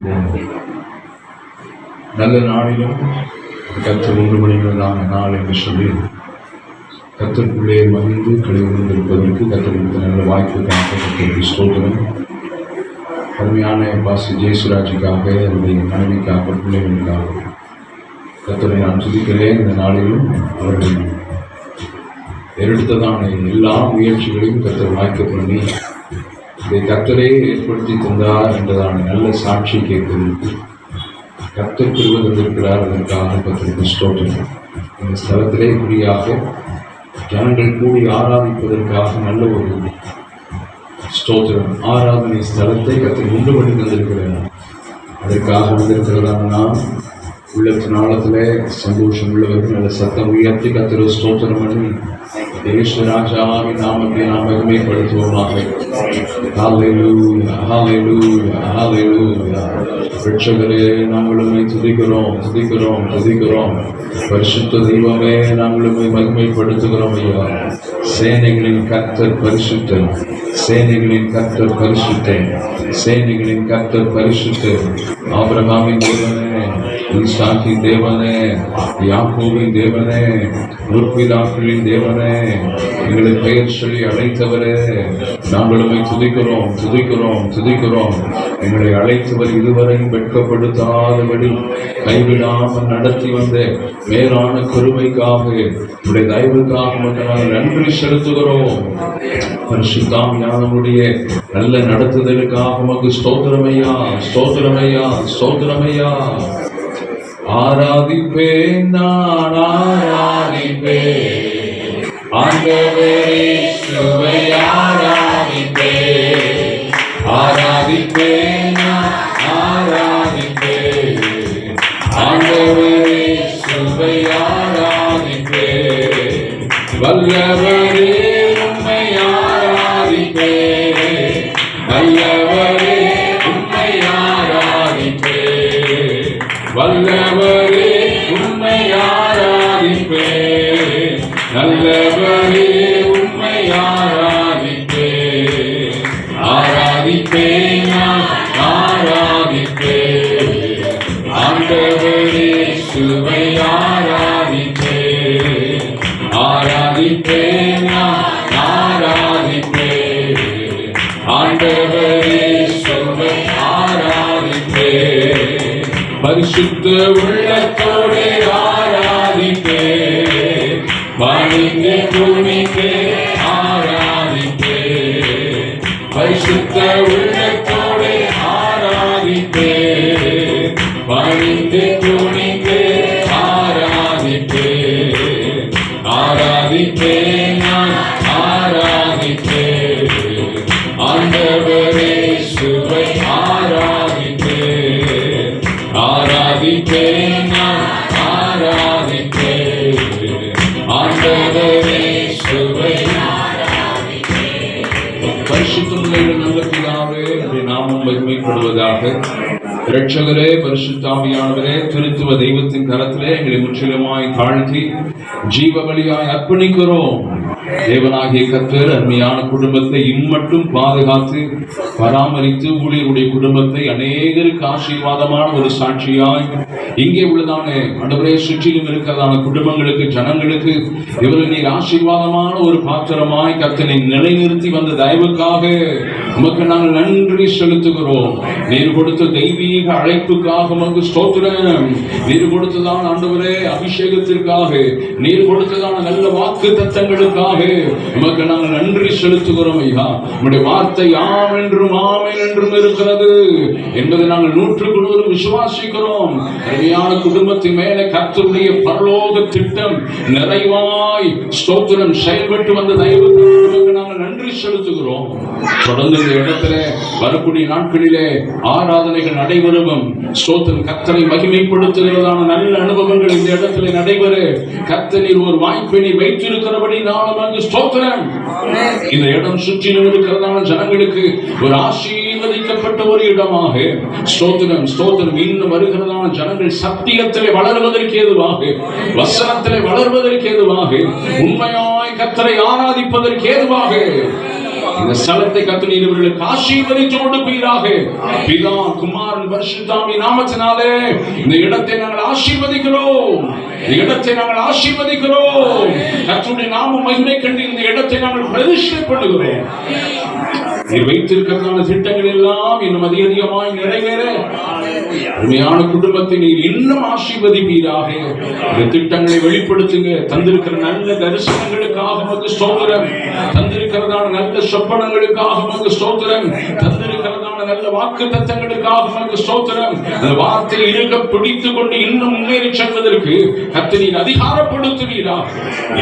நல்ல நாளிலும் கர்த்தர் 3 மணிகளான நாள் என்று சொல்லி கர்த்தருக்குள்ளே மகிழ்ந்து கழிவுந்திருப்பதற்கு கர்த்தருக்கு நல்ல வாய்ப்புக்காக கர்த்தருக்கு ஸ்தோத்திரம். அருமையான பாஸ்டர் ஜெயசுராஜுக்காக, அவருடைய மனைவிக்காக, பிள்ளைகளுக்காக கர்த்தரை நான் துதிக்கிறேன். இந்த நாளிலும் அவர்கள் எடுத்ததான எல்லா முயற்சிகளையும் கர்த்தர் வாய்க்க பண்ணி இதை கர்த்தரே ஏற்படுத்தி தந்தார் என்றதான நல்ல சாட்சி கேட்பதற்கு கர்த்தர் கிருபை தந்திருக்கிறார். அதற்காக கர்த்தருக்கு ஸ்தோத்திரம். இந்த ஸ்தலத்திலே குறியாக ஜனங்கள் கூடி ஆராதிப்பதற்காக நல்ல ஒரு ஸ்தோத்திரம் ஆராதனை ஸ்தலத்தை கர்த்தர் உண்டு பண்ணி தந்திருக்கிறார். அதற்காக வந்திருக்கிறதான நாம் உள்ளத்தின் ஆழத்திலே சந்தோஷம் உள்ளவர்கள் நல்ல சத்தம் உயர்த்தி கர்த்தர் ஸ்தோத்திரம் பண்ணி ராஜாவின் நாமத்தை நாம் மகிமைப்படுத்துவோமாக. ஹல்லேலூயா, ஹல்லேலூயா, ஹல்லேலூயா. ரட்சகரே, நாங்கள் உம்மை துதிக்கிறோம், துதிக்கிறோம், துதிக்கிறோம். பரிசுத்த தெய்வமே, நாங்கள் உம்மை மகிமைப்படுத்துகிறோம் ஐயா. சேனைகளின் கர்த்தர் பரிசுத்தர், சேனைகளின் கர்த்தர் பரிசுத்தர், சேனைகளின் கர்த்தர் பரிசுத்தர். ஆபிரகாமின் தேவனே, ஈசாக்கின் தேவனே, யாக்கோபின் தேவனே, முற்பிதாக்களின் தேவனே, எங்களை பெயர் சொல்லி அழைத்தவரே, நாங்கள் உம்மை துதிக்கிறோம், துதிக்கிறோம், துதிக்கிறோம். எங்களை அழைத்தவர் இதுவரை வெட்கப்படுத்தாதபடி கைவிடாமல் நடத்தி வந்த மேலான கருமைக்காக, உடைய தயவுக்காக மட்டும் நன்றி செலுத்துகிறோம். பரிசுத்தாவியானவருடைய நல்ல நடத்துதலுக்காக உமக்கு ஸ்தோத்திரமையா, ஸ்தோத்திரமையா, ஸ்தோத்திரமையா. ஆராதிப்பேன், நான் ஆராதிப்பேன் ஆண்டவரே, இயேசுவை ஆராதிப்பேன், ஆராதிப்பேன், நான் ஆராதிப்பேன் ஆண்டவரே, இயேசுவை ஆராதிப்பேன். வல்லவரே, உம்மை ஆராதிப்பேன், வல்லவரே, உம்மை ஆராதிப்பேன், வல்லவரே, உம்மை ஆராதிப்பேன், நல்லவரே, உம்மை ஆராதிப்பேன், ஆராதிப்பேன், ஆராதிப்பேன் ஆண்டவரே, இயேசுவை ஆராதிப்பேன், ஆராதிப்பேன், ஆராதிப்பேன் ஆண்டவரே, இயேசுவை ஆராதிப்பேன். பரிசுத்த உள்ளத்தோடு ஆராதிப்பேன், பணிந்து துணிந்து ஆராதிப்பேன். பரிசுத்த உள்ளத்தோடு ஆராதிப்பேன், பணிந்து துணிந்து ஆராதிப்பேன், ஆராதிப்பேன், ஆராதிப்பேன் ஆண்டவரே, இயேசுவை ஆராதிப்பேன், ஆராதிப்பேன், ஆராதிப்பேன் ஆண்டவரே, இயேசுவை ஆராதிப்பேன். பரிசுத்தமுள்ள நல்ல பிதாவே, உம்முடைய நாமம் மகிமைப்படுவதாக. இரட்சகரே, பரிசுத்தாவியானவரே, திருத்துவ தெய்வத்தின் கரத்திலே எங்களை முற்றிலுமாய் தாழ்த்தி ஜீவ பலியாய் அர்ப்பணிக்கிறோம். தேவனாகிய கர்த்தர் அருமையான குடும்பத்தை இம்மட்டும் பாதுகாத்து பராமரித்து ஊழியருடைய குடும்பத்தை அநேகருக்கு ஆசீர்வாதமான ஒரு சாட்சியாய் இங்கே உள்ளதான ஆண்டவரே, சுற்றிலும் இருக்கிறதான குடும்பங்களுக்கு, ஜனங்களுக்கு இவர்கள் நீர் ஆசீர்வாதமான ஒரு பாத்திரமாய் கர்த்தனை நிலைநிறுத்தி வந்த தயவுக்காக உமக்கு நாங்கள் நன்றி செலுத்துகிறோம். நீர் கொடுத்த தெய்வீக அழைப்புக்காக உமக்கு ஸ்தோத்திரம். நீர் கொடுத்ததான ஆண்டவரே அபிஷேகத்திற்காக, நீர் கொடுத்ததான நல்ல வாக்கு தத்தங்களுக்காக உமக்கு நாங்கள் நன்றி செலுத்துகிறோம் ஐயா. உம்முடைய வார்த்தை ஆம் என்றும் ஆமென் என்றும் இருக்கிறது என்பதை நாங்கள் 100% விசுவாசிக்கிறோம். அருமையான குடும்பத்தின் மேலே கர்த்தருடைய பரலோக திட்டம் நிறைவாய் ஸ்தோத்திரம் செயல்பட்டு வந்த தயவுக்கு நாங்கள் நன்றி செலுத்துகிறோம். தொடர்ந்து இந்த இடத்திலே வரக்கூடிய நாட்களிலே ஆராதனைகள் நடைபெறும். ஸ்தோத்திரம் கர்த்தரை மகிமைப்படுத்துகிறதான நல்ல அனுபவங்கள் இந்த இடத்திலே நடைபெற கர்த்தரில் ஒரு வாய்ப்பினை வைத்திருக்கிறபடி நாளும் அங்கு ஸ்தோத்திரம். இந்த இடம் சுற்றிலும் இருக்கிறதான ஜனங்களுக்கு ஒரு ஆசீர்வதிக்கப்பட்ட ஒரு இடமாக ஸ்தோத்திரம், ஸ்தோத்திரம். இன்னும் வருகிறதான ஜனங்கள் சத்தியத்திலே வளர்வதற்கு ஏதுவாக, வசனத்திலே வளர்வதற்கு ஏதுவாக, உண்மையாய் கர்த்தரை ஆராதிப்பதற்கு ஏதுவாக இந்த ஸ்தலத்தை கர்த்தர் இவர்களுக்கு ஆசீர்வதித்து கொடுப்பீராக. பிதா குமாரன் பரிசுத்தாவி நாமத்தினாலே இந்த இடத்தை நாங்கள் ஆசீர்வதிக்கிறோம். இந்த இடத்தை நாங்கள் ஆசீர்வதிக்கிறோம். கர்த்தருடைய நாம மகிமை கண்டு இந்த இடத்தை நாங்கள் பிரதிஷ்டை பண்ணுகிறோம். நீர் வைத்திருக்கிறதான திட்டங்கள் எல்லாம் இன்னும் அதிகமாய் நிறைவேற அருமையான குடும்பத்தை நீர் இன்னும் ஆசீர்வதிப்பீராக. இந்த திட்டங்களை வெளிப்படுத்துங்க. தந்திருக்கிற நல்ல தரிசனங்களுக்காக உமக்கு ஸ்தோத்திரம். தந்திருக்கிறதான நல்ல சொப்பனங்களுக்காக உமக்கு ஸ்தோத்திரம். தந்திருக்கிறதான நல்ல வாக்கு தத்தங்களுக்காக உமக்கு ஸ்தோத்திரம். அந்த வார்த்தை இறுக பிடித்துக் கொண்டு இன்னும் முன்னேறி செல்வதற்கு கர்த்தர் நீர் அதிகாரப்படுத்துவீராக.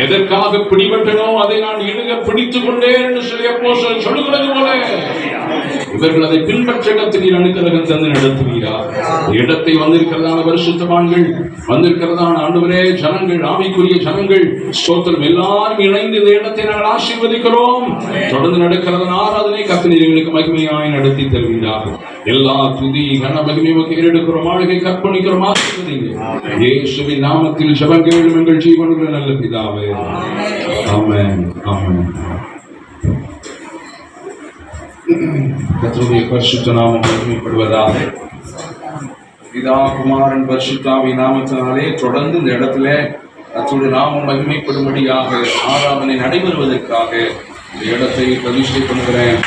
எதற்காக பிடிபட்டனோ அதை நான் இறுக பிடித்துக் கொண்டேன் என்று சொல்லி அப்போஸ்தலர் சொல்லுகிறது போல இவர்கள் அதை பின்பற்ற கர்த்தர் நீர் அனுக்கிரகம் தந்து நடத்துவீராக. இடத்தை வந்திருக்கிறதான பரிசுத்தவான்கள், வந்திருக்கிறதான ஆண்டவரே ஜனங்கள், ஆவிக்குரிய ஜனங்கள் ஸ்தோத்திரம் எல்லாரும் இணைந்து இந்த இடத்தை நாங்கள் ஆசீர்வதிக்கிறோம். தொடர்ந்து நடக்கிறதன் ஆராதனை கர்த்தர் நீர் எங்களுக்கு மகிமையாய் நடத்தி தருவீராக. எல்லா துதி கன மகிமைக்கு ஏறெடுக்கிறோம், ஆளுகை கற்பணிக்கிறோம். ஆசீர்வதிங்க இயேசுவின் நாமத்தில் ஜெபங்கள் எங்கள் ஜீவனுள்ள நல்ல பிதாவே. ஆமென், ஆமென். கர்த்தருடைய பரிசுத்த நாமம் மகிமைப்படுவதாக. பிதா குமாரன் பரிசுத்தாவி நாமத்தினாலே தொடர்ந்து இந்த இடத்துல கர்த்தருடைய நாமம் மகிமைப்படும்படியாக ஆராதனை நடைபெறுவதற்காக இந்த இடத்தை பிரதிஷ்டை பண்ணுகிறேன்.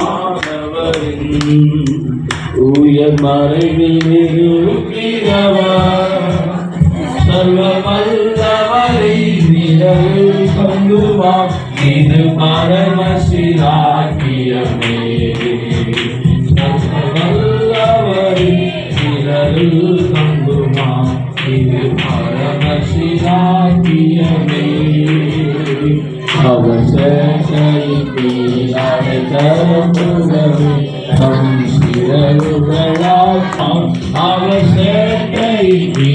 உன்னதமானவரின் உயர் மறைவில் இருக்கிறவர், சர்வவல்லவரை நிழலில் கொண்டுவார், இது பரமசிலாக்கியமே. சர்வவல்லவரை நிழலில் கொண்டுவார், இது பரமசிலாக்கியமே. அவர் சேஷைக்கு அடைத்தரப்புகவே தம் சிறகுகளால் அவர் சேஷைக்கு